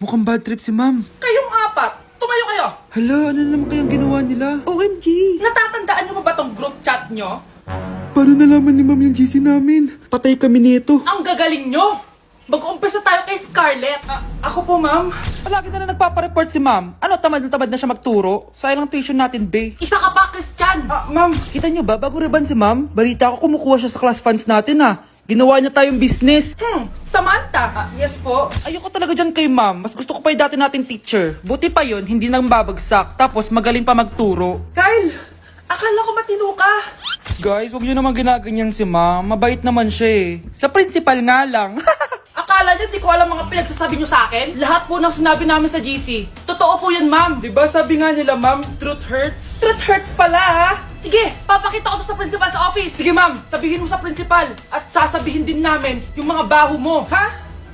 Mukhang bad trip si ma'am. Kayong apat, tumayo kayo! Hala, ano na naman kayang ginawa nila? OMG! Natatandaan niyo ba tong group chat niyo? Paano nalaman ni ma'am yung GC namin? Patay kami nito. Ang gagaling nyo! Mag-uumpisa tayo kay Scarlett. Ako po, ma'am. Palagi na nagpapareport si ma'am. Ano, tamad na siya magturo? Sayang lang tuition natin, be. Isa ka pa, Christian! Ma'am, kita niyo ba, bago reban si ma'am, balita ko kumukuha siya sa class funds natin Ginawa niya tayong business. Samantha! Yes po. Ayoko talaga dyan kay ma'am. Mas gusto ko pa yung dati nating teacher. Buti pa yun, hindi nang babagsak. Tapos magaling pa magturo. Kyle! Akala ko matino ka. Guys, huwag niyo naman ginaganyan si ma'am. Mabait naman siya Sa principal nga lang. Akala niyo di ko alam mga pinagsasabi niyo sa akin? Lahat po ng sinabi namin sa GC. Totoo po yan, ma'am. Diba sabi nga nila ma'am, truth hurts? Truth hurts pala, Sige, papakita ko to sa principal sa office. Sige, ma'am. Sabihin mo sa principal. At sasabihin din namin yung mga baho mo. Ha?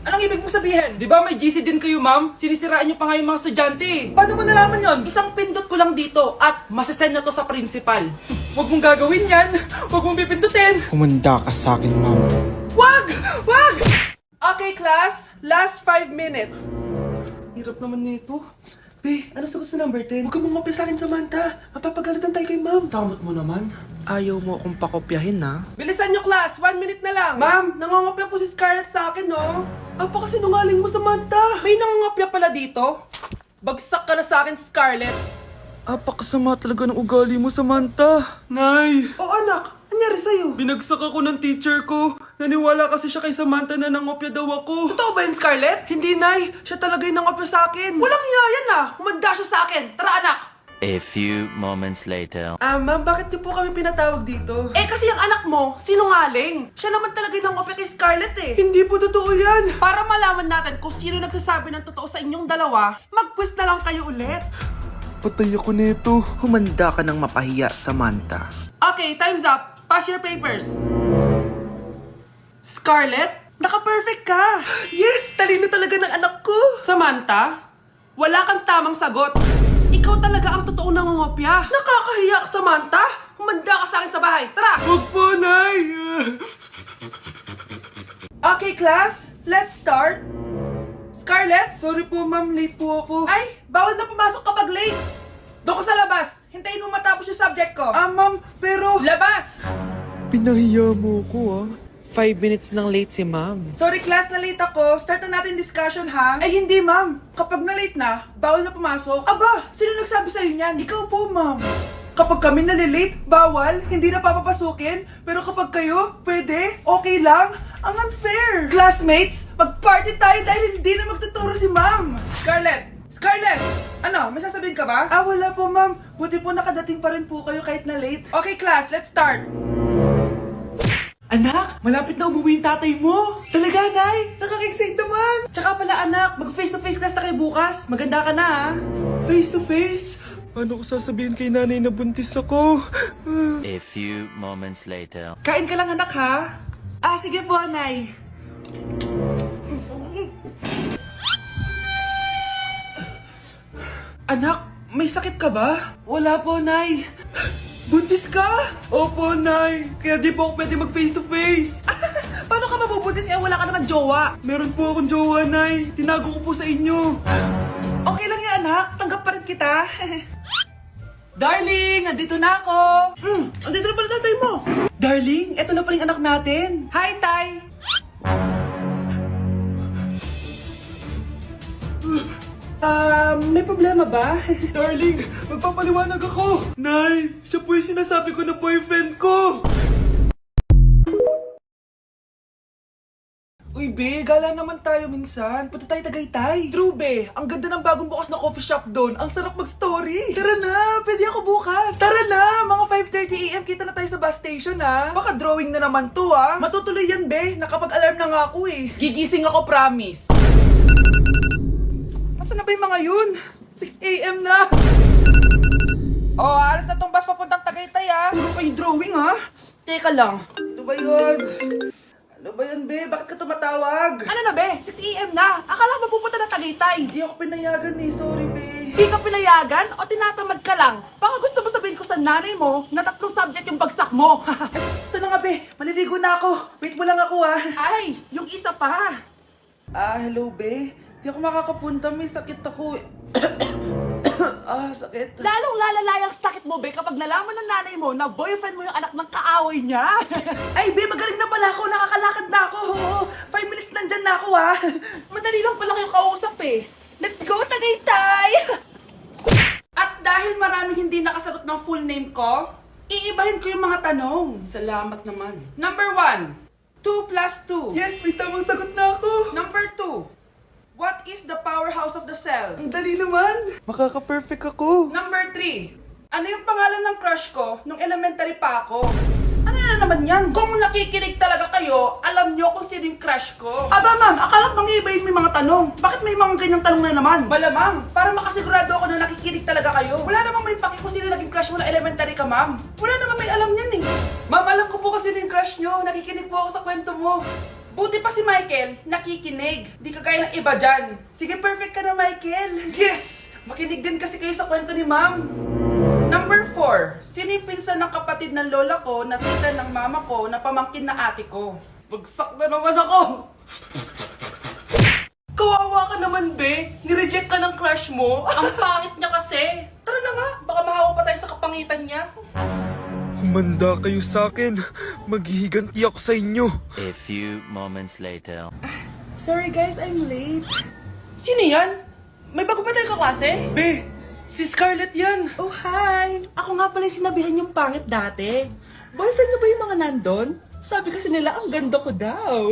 Anong ibig mo sabihin? Di ba may GC din kayo ma'am? Sinisiraan niyo pa nga yung mga estudyante. Paano mo nalaman yon? Isang pindot ko lang dito at masasend na to sa principal. Huwag mong gagawin yan. Huwag mong pipindutin. Humanda ka sa akin, ma'am. Wag! Wag! Okay, class. Last 5 minutes. Hirap naman nito. Be, ano sa gusto number 10? Huwag ka mong sa akin, Samantha. Mapapagalitan tayo kay ma'am. Tamot mo naman. Ayaw mo akong pakopyahin, ha? Bilisan nyo, class! 1 minute na lang! Ma'am, nangongopya po si Scarlett sa akin, no? Apakasinungaling mo, Samantha. May nangongopya pala dito? Bagsak ka na sa akin, Scarlett! Apakasama talaga ng ugali mo, Samantha. Nay! Oh, anak! Anyari sa'yo? Binagsak ako ng teacher ko. Naniwala kasi siya kay Samantha na nangopya daw ako. Totoo ba yun, Scarlett? Hindi, Nay. Siya talaga yung nangopya sa akin. Walang iya yan, Humanda siya sa akin! Tara, anak! A few moments later. Ma'am, bakit niyo po kami pinatawag dito? Kasi yung anak mo, sinungaling! Siya naman talaga yung nangopya kay Scarlett, Hindi po totoo yan. Para malaman natin kung sino nagsasabi ng totoo sa inyong dalawa, mag-quiz na lang kayo ulit. Patay ako nito. Humanda ka ng mapahiya, Samantha. Okay, time's up. Pass your papers. Scarlett, naka-perfect ka. Yes! Talino talaga ng anak ko. Samantha, wala kang tamang sagot. Ikaw talaga ang totoong nangongopya. Nakakahiya ka, Samantha. Humanda ka sa akin sa bahay. Tara! Huwag po, Nay. Okay, class. Let's start. Scarlett? Sorry po, ma'am. Late po ako. Ay, bawal na pumasok kapag late. Doon ka sa labas. Hintayin mo matapos yung subject ko. Ma'am, pero... Labas! Pinahiya mo ko, 5 minutes nang late si ma'am. Sorry class, na late ako. Start na natin discussion, ha? Ay hindi, ma'am. Kapag na late na, bawal na pumasok. Aba, sino nagsabi sa'yo niyan? Ikaw po, ma'am. Kapag kami nalilate, bawal, hindi na papapasukin. Pero kapag kayo, pwede, okay lang. Ang unfair. Classmates, mag-party tayo dahil hindi na magtuturo si ma'am. Scarlett! Scarlett! Ano, may sasabihin ka ba? wala po, ma'am. Buti po nakadating pa rin po kayo kahit na late. Okay class, let's start. Anak, malapit na umuwi yung tatay mo. Talaga, Nay? Nakaka-excite naman. Tsaka pala, anak, mag-face-to-face class na kayo bukas. Maganda ka na, ha? Face to face? Paano ko sasabihin kay nanay na buntis ako? A few moments later. Kain ka lang, anak, ha? Sige po, Nay. Anak, may sakit ka ba? Wala po, Nay. Buntis ka? Opo, Nay. Kaya di po ako pwede mag face to face. Paano ka mabubuntis wala ka naman jowa? Meron po akong jowa, Nay. Tinago ko po sa inyo. Okay lang yan, anak. Tanggap pa rin kita. Darling, nandito na ako. Andito na pala tatay mo. Darling, eto na pala yung anak natin. Hi, Tay. May problema ba? Darling, magpapaliwanag ako. Nay, siya po yung sinasabi ko na boyfriend ko. Uy, be, gala naman tayo minsan. Punta tayo Tagaytay. True, be. Ang ganda ng bagong bukas na coffee shop doon. Ang sarap mag-story. Tara na, pwede ako bukas. Tara na, mga 5:30 AM kita na tayo sa bus station, ha. Baka drawing na naman to, ha. Matutuloy yan, be. Nakapag-alarm na nga ako, Gigising ako, promise. Nasaan na ba yung mga yun? 6 AM na. Alas na tong bus papuntang Tagaytay, ha. Puro kayo drawing, ha. Teka lang. Ito ba yun? Ano ba yan, be? Bakit ka tumatawag? Ano na, be? 6 AM na. Akala mo pupunta na Tagaytay. Hindi ako pinayagan Sorry, be. Di ka pinayagan o tinatamad ka lang? Baka gusto mo sabihin ko sa nanay mo na 3 subject yung bagsak mo. Ito na nga, be. Maliligo na ako. Wait mo lang ako, ha. Ay, yung isa pa. Hello, be. Di ako makakapunta, may sakit ako. Sakit. Lalong lalala yung sakit mo, be, kapag nalaman ng nanay mo na boyfriend mo yung anak ng kaaway niya. Ay, be, magaling na pala ako. Nakakalakad na ako. 5 minutes nandyan na ako, ha. Madali lang pala kayo kausap eh. Let's go, Tagaytay! At dahil maraming hindi nakasagot ng full name ko, iibahin ko yung mga tanong. Salamat naman. Number 1, 2 plus 2. Yes, may tamang sagot na ako. Number 2, what is the powerhouse of the cell? Ang dali naman. Makaka-perfect ako. Number 3, ano yung pangalan ng crush ko nung elementary pa ako? Ano na naman yan? Kung nakikinig talaga kayo, alam nyo kung sino yung crush ko. Aba ma'am, akala ko ibahin mo yung mga tanong. Bakit may mga ganyang tanong na naman? Malamang, para makasigurado ako na nakikinig talaga kayo. Wala namang may paki kung sino naging crush mo na elementary ka, ma'am. Wala namang may alam yan eh. Ma'am, alam ko po kasi sino yung crush nyo. Nakikinig po ako sa kwento mo. Buti pa si Michael, nakikinig. Di kagaya ng iba dyan. Sige, perfect ka na, Michael. Yes! Makinig din kasi kayo sa kwento ni ma'am. Number 4, sino yung pinsan ng kapatid ng lola ko na tita ng mama ko na pamangkin na ate ko? Bagsak na naman ako! Kawawa ka naman, be. Nireject ka ng crush mo. Ang pangit niya kasi. Tara na nga, baka mahawa pa tayo sa kapangitan niya. Humanda kayo sa akin. Maghihiganti ako sa inyo. A few moments later. Sorry guys, I'm late. Sino yan? May bago ba tayong kaklase? Be, si Scarlett yan. Oh, hi! Ako nga pala yung sinabihan yung pangit dati. Boyfriend na ba yung mga nandun? Sabi kasi nila, ang ganda ko daw.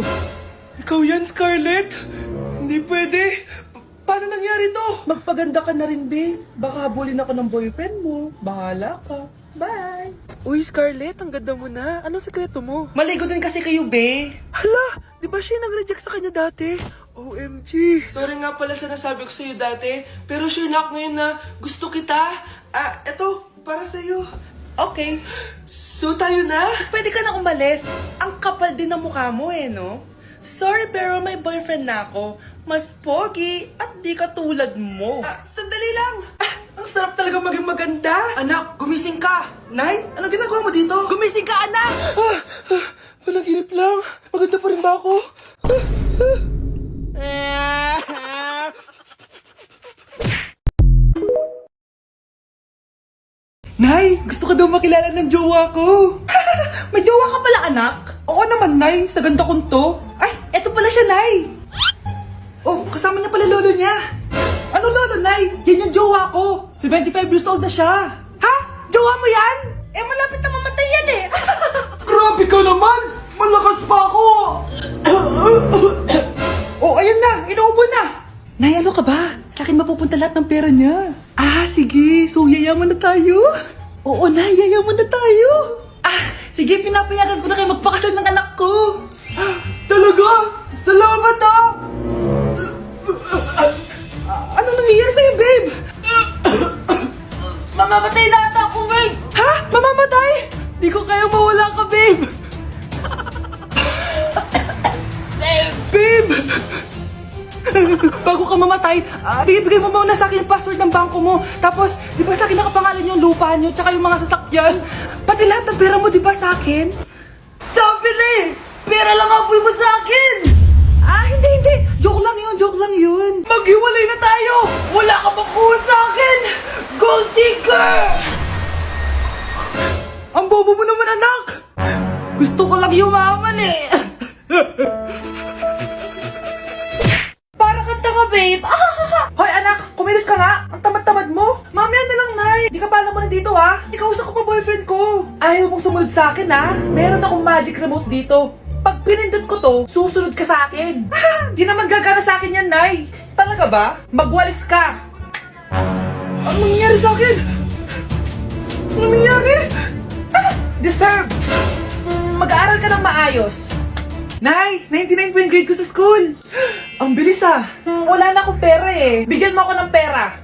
Ikaw yan, Scarlett. Hindi pwede. Paano nangyari to? Magpaganda ka na rin, be. Baka habulin ako ng boyfriend mo. Bahala ka. Bye! Uy, Scarlett, ang ganda mo na. Anong sekreto mo? Maligo din kasi kayo, be. Hala, di ba siya nag-reject sa kanya dati? OMG. Sorry nga pala sa nasabi ko sa'yo dati, pero sure na ako ngayon na gusto kita. Eto, para sa'yo. Okay. So tayo na? Pwede ka na umalis. Ang kapal din ng mukha mo eh, no? Sorry pero may boyfriend na ako. Mas pogi at di katulad mo. Sandali lang. Ang sarap talaga maging maganda. Anak, gumising ka. Nay, ano ginagawa mo dito? Gumising ka, anak! Panaginip lang. Maganda pa rin ba ako? Nay, gusto ka daw makilala ng jowa ko. May jowa ka pala, anak? Oo naman, Nay. Sa ganda kong to. Ay, eto pala siya, Nay. Oh, kasama niya pala lolo niya. Ano lolo, Nay? Yan yung jowa ko. 75 years old na siya. Ha? Jowa mo yan? Eh, malapit na mamatay yan eh. Grabe ka naman. Malakas pa ako. Oh, ayan na. Inuubo na. Nay, ano ka ba? Sa akin mapupunta lahat ng pera niya. Sige. So, yayaman na tayo? Oo, Nay. Yayaman na tayo. Sige. Pinapayagan ko na kayo magpakasal ng anak ko. Talaga? Salamat, Ano nangyayari sa'yo, babe? Mamamatay na ata ako, babe. Ha? Mamamatay? Di ko kaya mawala ka, babe. Babe! Bago ka mamatay, bigay mo muna sa akin yung password ng bangko mo. Tapos, di ba sa akin nakapangalan yung lupa nyo, tsaka yung mga sasakyan? Pati lahat ng pera mo, di ba sa akin? Sabi na eh! Pera lang ang apoy mo sa akin! Hindi. Joke lang yun. Maghiwalay na tayo! Wala ka makuha sa akin! Gold digger! Ang bobo mo naman, anak! Gusto ko lang yumaman eh! Para kang tanga, babe! Hoy, anak! Kumilos ka nga! Ang tamad-tamad mo! Mamaya na lang, Nay! Di ka pala mo nandito, ha? Ikausap ko pa boyfriend ko! Ayaw mong sumunod sa akin, ha? Meron akong magic remote dito. Pag pinindot ko to, susunod ka sa akin. Di naman gagana sa akin yan, Nay. Talaga ba? Magwalis ka. Ano nangyayari sa akin? Ano nangyayari? Deserve. Mag-aaral ka ng maayos. Nay, 99 po yung grade ko sa school. Ang bilis wala na akong pera eh. Bigyan mo ako ng pera.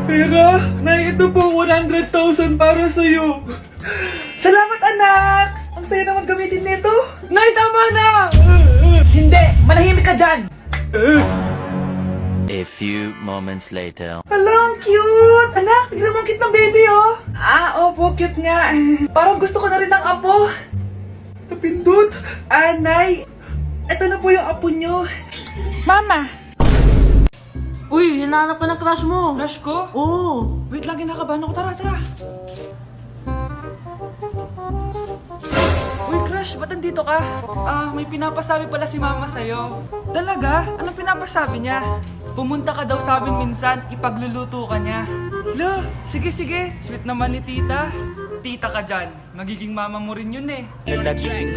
Pera? Nay, ito po 100,000 para sa'yo. Salamat, anak. Ang saya naman gamitin nito. Nay, tama na. Hindi, manahimik ka dyan. A few moments later. Hala, ang cute! Anak, tignan mo ang cute ng baby, oh! Opo, cute nga. Parang gusto ko na rin ng apo. Napindot! Nay, eto na po yung apo nyo. Mama! Uy, hinahanap ka ng crush mo. Crush ko? Oo. Wait lang, kinakabahan ako. Tara, tara. Uy, crush, ba't andito ka? May pinapasabi pala si mama sa'yo. Talaga? Anong pinapasabi niya? Pumunta ka daw sa amin minsan, ipagluluto ka niya. Lo, sige, sige. Sweet naman ni tita. Tita ka dyan. Magiging mama mo rin yun eh. Nasaan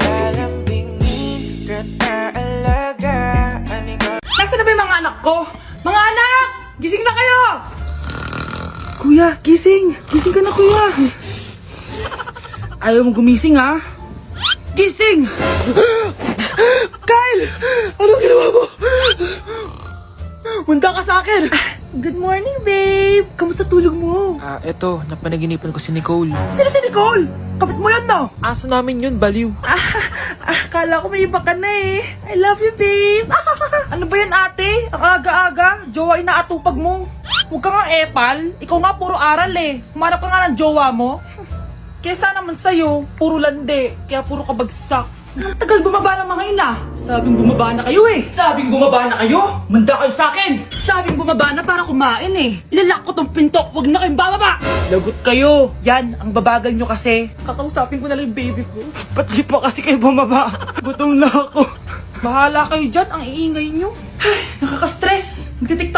na ba yung mga anak ko? Mga anak! Gising na kayo! Kuya, gising! Gising ka na, kuya! Ayaw mo gumising, ha? Gising! Kyle! Anong ginawa mo? Munda ka sa akin! Good morning, babe! Kamusta tulog mo? Eto, napanaginipan ko si Nicole. Sino si Nicole? Kapit mo yun, no? Aso namin yun, baliw. Kala ko may iba ka na eh. I love you, babe. Ano ba yan, ate? Ang aga-aga. Jowa inaatupag mo. Huwag ka nga epal. Ikaw nga puro aral eh. Humanap ka nga ng jowa mo. Kesa naman sa'yo, puro lande. Kaya puro kabagsak. Ang tagal bumaba ng mga ina. Sabing bumaba na kayo eh. Sabing bumaba na kayo. Manda kayo sa akin. Sabing bumaba na para kumain eh. Ilalak ko tong pinto. Huwag na kayong bababa. Lagot kayo. Yan, ang babagal nyo kasi. Kakausapin ko na lang yung baby ko. Ba't di pa kasi kayo bumaba? Gutom na ako. Bahala kayo dyan. Ang iingay nyo. Ay, nakaka-stress. Nagtitiktok